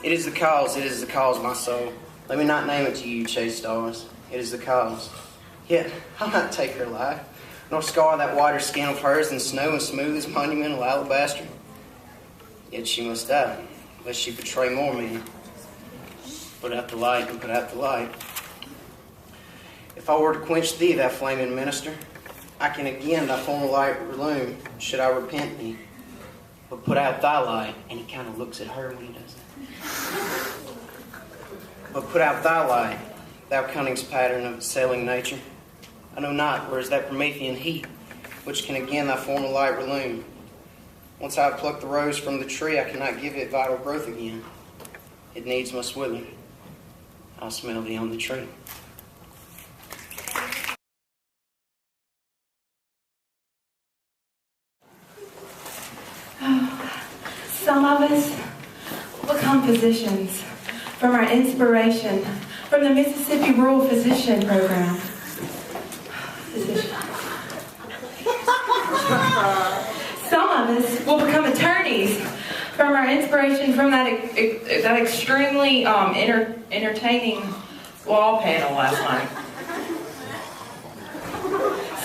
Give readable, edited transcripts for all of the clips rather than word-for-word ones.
It is the cause, my soul. Let me not name it to you, chaste stars. It is the cause. Yet, I'll not take her life, nor scar that whiter skin of hers than snow and smooth as monumental alabaster. Yet she must die, lest she betray more men. Put out the light and put out the light. If I were to quench thee, thou flaming minister, I can again thy former light relume, should I repent me. But put out thy light, and he kind of looks at her when he does that. But put out thy light, thou cunning's pattern of excelling nature. I know not where is that Promethean heat, which can again thy former light relume. Once I have plucked the rose from the tree, I cannot give it vital growth again. It needs must wither. I'll smell thee on the tree. Some of us will become physicians from our inspiration from the Mississippi Rural Physician Program. Some of us will become attorneys from our inspiration from that extremely entertaining wall panel last night.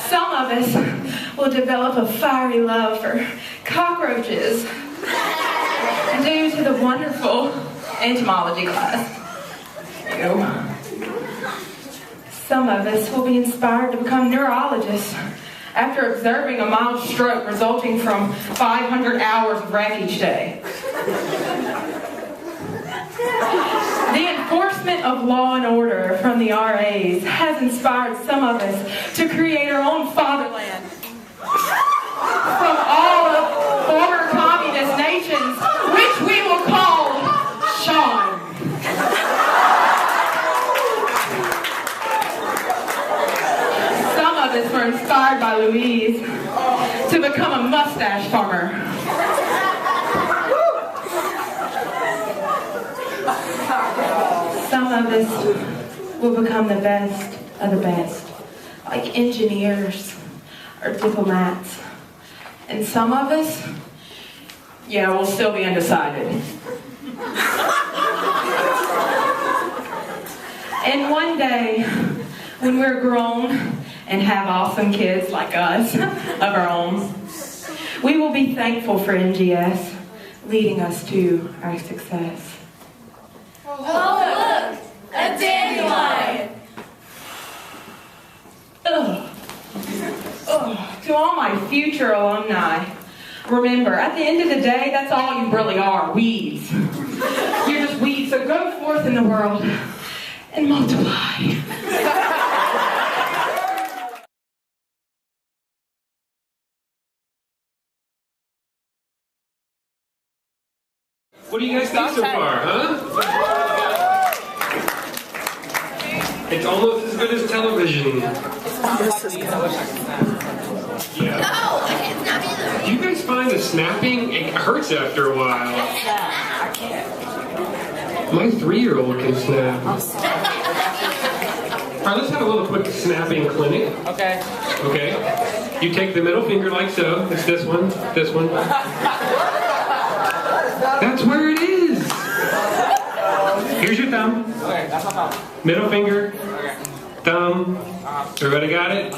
Some of us will develop a fiery love for cockroaches due to the wonderful entomology class. Some of us will be inspired to become neurologists after observing a mild stroke resulting from 500 hours of rec each day. The enforcement of law and order from the RAs has inspired some of us to create our own fatherland from all of former communist nations, which we will call Sean. Some of us were inspired by Louise to become a mustache farmer. Some of us will become the best of the best, like engineers or diplomats. And some of us, we'll still be undecided. And one day, when we're grown and have awesome kids like us of our own, we will be thankful for NGS leading us to our success. Oh, look! A dandelion! To all my future alumni, remember, at the end of the day, that's all you really are, weeds. You're just weeds, so go forth in the world and multiply. What do you guys think so far, huh? It's almost as good as television. Yeah. No, I can't snap either. Do you guys find the snapping? It hurts after a while. I can't. My 3-year-old can snap. Alright, let's have a little quick snapping clinic. Okay. Okay. You take the middle finger like so. It's this one. This one. That's where it is. Here's your thumb. Okay, that's my thumb. Middle finger. Okay. Thumb. Everybody got it?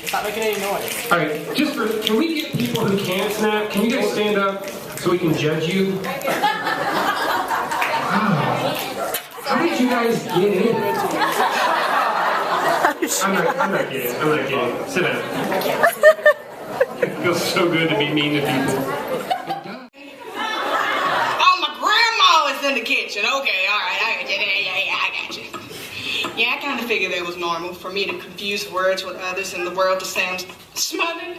It's not making any noise. Alright, can we get people who can't snap? Can you guys stand up so we can judge you? How did you guys get in? I'm not kidding. Sit down. It feels so good to be mean to people. Oh, my grandma is in the kitchen. Okay, all right. I got you. Yeah, I kind of figured it was normal for me to confuse words with others in the world to sound smothered.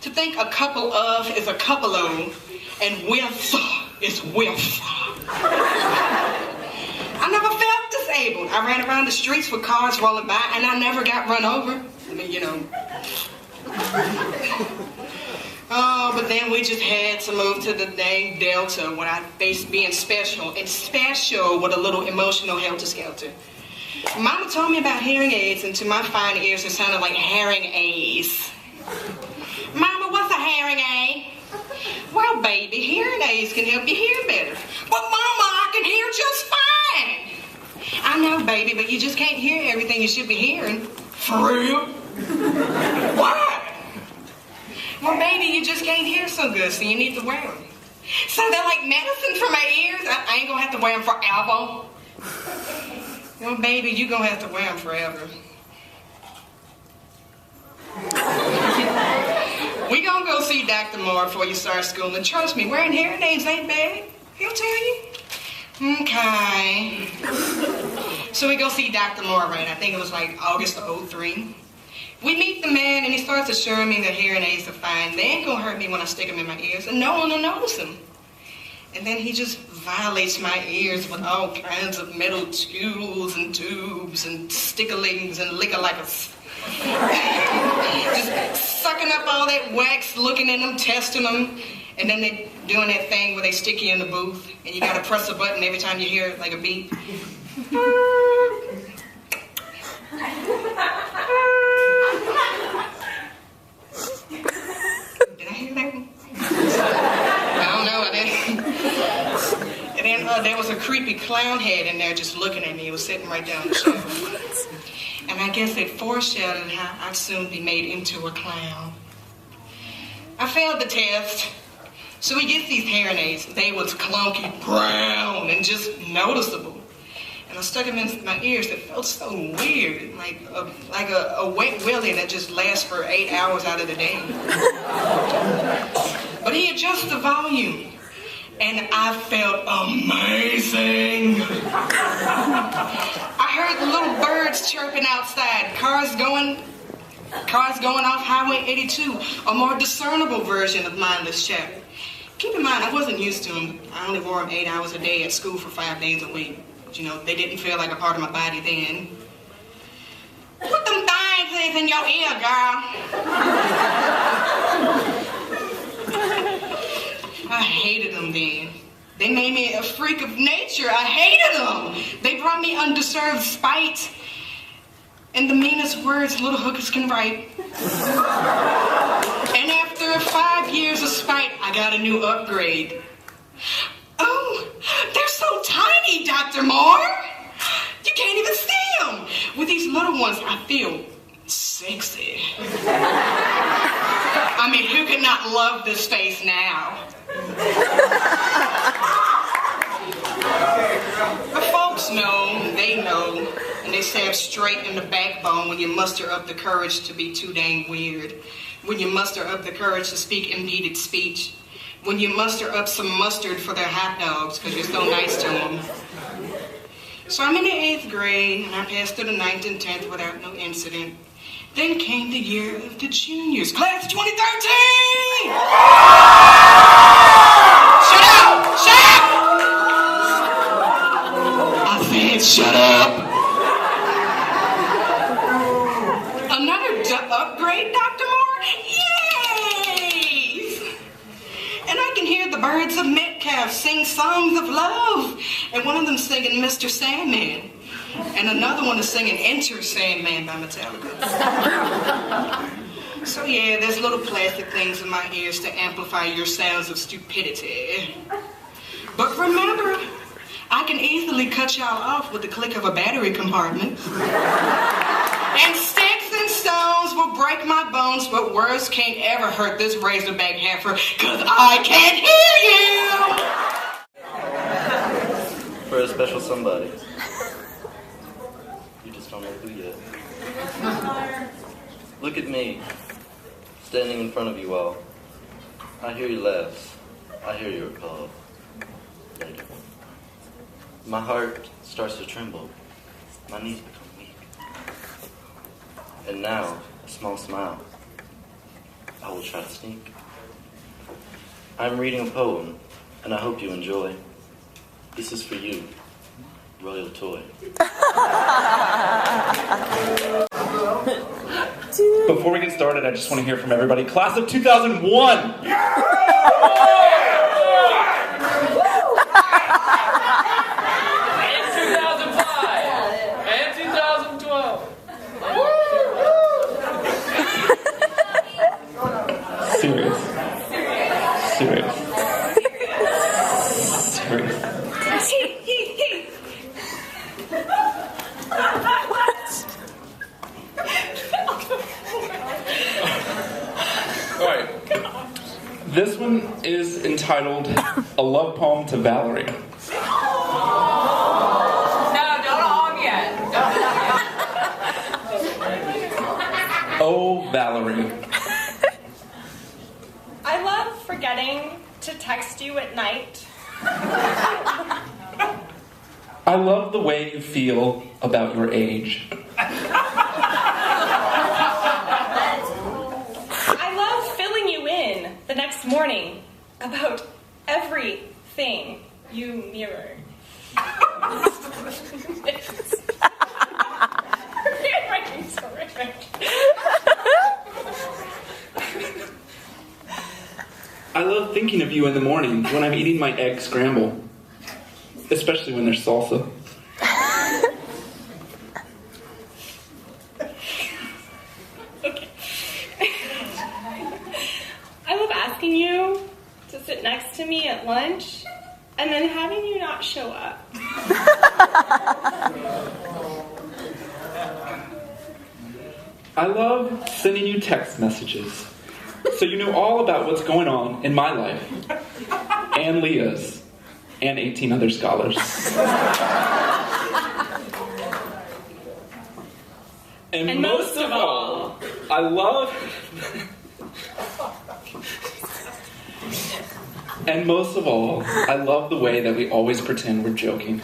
To think a couple of is a couple of, and with is with. I never felt disabled. I ran around the streets with cars rolling by, and I never got run over. I mean, you know. Oh, but then we just had to move to the dang Delta when I faced being special, and special with a little emotional helter-skelter. Mama told me about hearing aids, and to my fine ears it sounded like herring A's. Mama, what's a herring A? Well, baby, hearing aids can help you hear better. But Mama, I can hear just fine. I know, baby, but you just can't hear everything you should be hearing. For real? Why? Well, baby, you just can't hear so good, so you need to wear them. So they're like medicine for my ears? I ain't gonna have to wear them forever. Well, baby, you gonna have to wear them forever. We gonna go see Dr. Moore before you start school, and trust me, wearing hearing aids ain't bad. He'll tell you. Okay. So we go see Dr. Moore, right? I think it was like August of '03. We meet the man, and he starts assuring me that hearing aids are fine. They ain't gonna hurt me when I stick them in my ears, and no one will notice them. And then he just violates my ears with all kinds of metal tools and tubes and sticklings and lick-a-lickers. Just sucking up all that wax, looking at them, testing them, and then they doing that thing where they stick you in the booth, and you gotta press a button every time you hear it, like a beep. Did I hear that one? I don't know, I didn't. And then there was a creepy clown head in there just looking at me. It was sitting right down the shelf. And I guess it foreshadowed how I'd soon be made into a clown. I failed the test. So we get these hearing aids. They was clunky brown and just noticeable. And I stuck them in my ears. It felt so weird, like a wet willy that just lasts for 8 hours out of the day. But he adjusted the volume, and I felt amazing. I heard the little birds chirping outside, cars going off Highway 82, a more discernible version of mindless chatter. Keep in mind, I wasn't used to them. I only wore them 8 hours a day at school for 5 days a week. But, you know, they didn't feel like a part of my body then. Put them things in your ear, girl. I hated them then. They made me a freak of nature. I hated them. They brought me undeserved spite and the meanest words little hookers can write. And after 5 years of spite, I got a new upgrade. Oh, they're so tiny, Dr. Moore. You can't even see them. With these little ones, I feel sexy. I mean, who could not love this face now? The folks know, they know, and they stab straight in the backbone when you muster up the courage to be too dang weird, when you muster up the courage to speak impeded speech, when you muster up some mustard for their hot dogs because you're so nice to them. So I'm in the 8th grade, and I passed through the 9th and 10th without no incident. Then came the year of the juniors, class of 2013! Shut up! Shut up! I said shut up! Another upgrade, Dr. Moore? Yay! And I can hear the birds of Metcalf sing songs of love. And one of them singing Mr. Sandman. And another one is singing Enter Sandman by Metallica. So yeah, there's little plastic things in my ears to amplify your sounds of stupidity. But remember, I can easily cut y'all off with the click of a battery compartment. And sticks and stones will break my bones, but words can't ever hurt this razorback heifer, cause I can't hear you! For a special somebody. You just don't know who yet. Look at me, standing in front of you all. I hear your laughs. I hear your call. My heart starts to tremble. My knees become weak. And now, a small smile. I will try to sneak. I'm reading a poem, and I hope you enjoy. This is for you, Royal Toy. Before we get started, I just want to hear from everybody. Class of 2001! And 2005! And 2012! Serious. truth. All right. This one is entitled A Love Poem to Valerie. No, don't home yet. Oh, Valerie. I love forgetting to text you at night. I love the way you feel about your age. I love filling you in the next morning about everything you mirror. Handwriting's horrific. I love thinking of you in the morning when I'm eating my egg scramble, especially when there's salsa. Okay. I love asking you to sit next to me at lunch and then having you not show up. I love sending you text messages so you know all about what's going on in my life, and Leah's, and 18 other scholars. And most of all, I love... And most of all, I love the way that we always pretend we're joking.